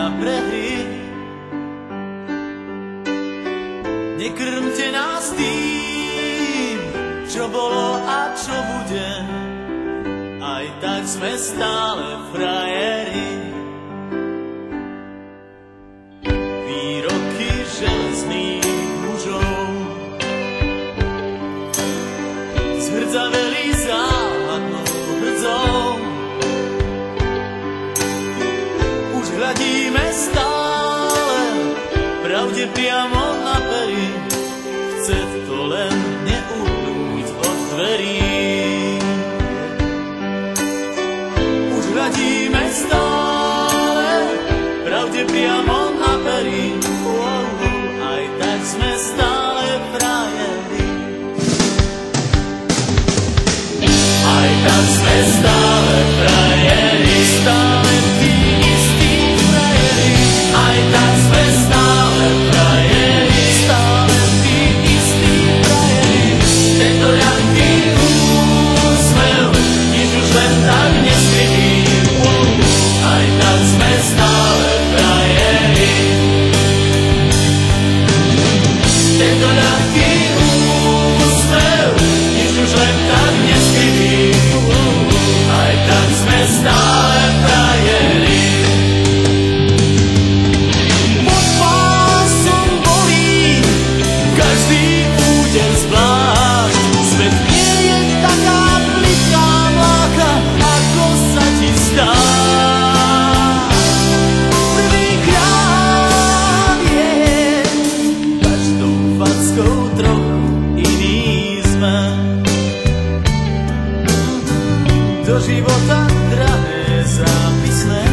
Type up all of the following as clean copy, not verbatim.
na prehry. Nekrmte nás tým, čo bolo a čo bude, aj tak sme stále frajeri. Výroky železných mužov zhrdzaveli záhadnou hrdzou. Už hľadíme stále pravde priamo na pery, chce to len neuhnúť od dverí. Už hľadíme stále pravde priamo na pery, aj tak sme stále frajeri. Aj tak sme stále frajeri, stále tí istí frajeri. Aj tak sme stále frajeri, stále tí istí frajeri. Tento ľahký úsmev, nič už len tak neskrytý. Aj tak sme stále frajeri. Tento ľahký úsmev, nič už len tak neskrytý. Aj tak sme stále frajeri. Pod pásom bolí každý úder zvlášť. Svet nie je taká plitká mláka, ako sa ti zdá. Prvýkrát je každou fackou trochu iný sme. Do života drahé zápisné.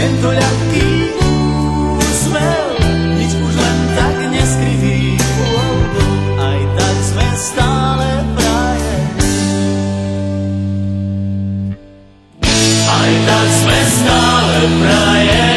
Tento ľahký úsmev, nič už len tak neskrytý. Aj tak sme stále frajeri. Aj tak sme stále frajeri.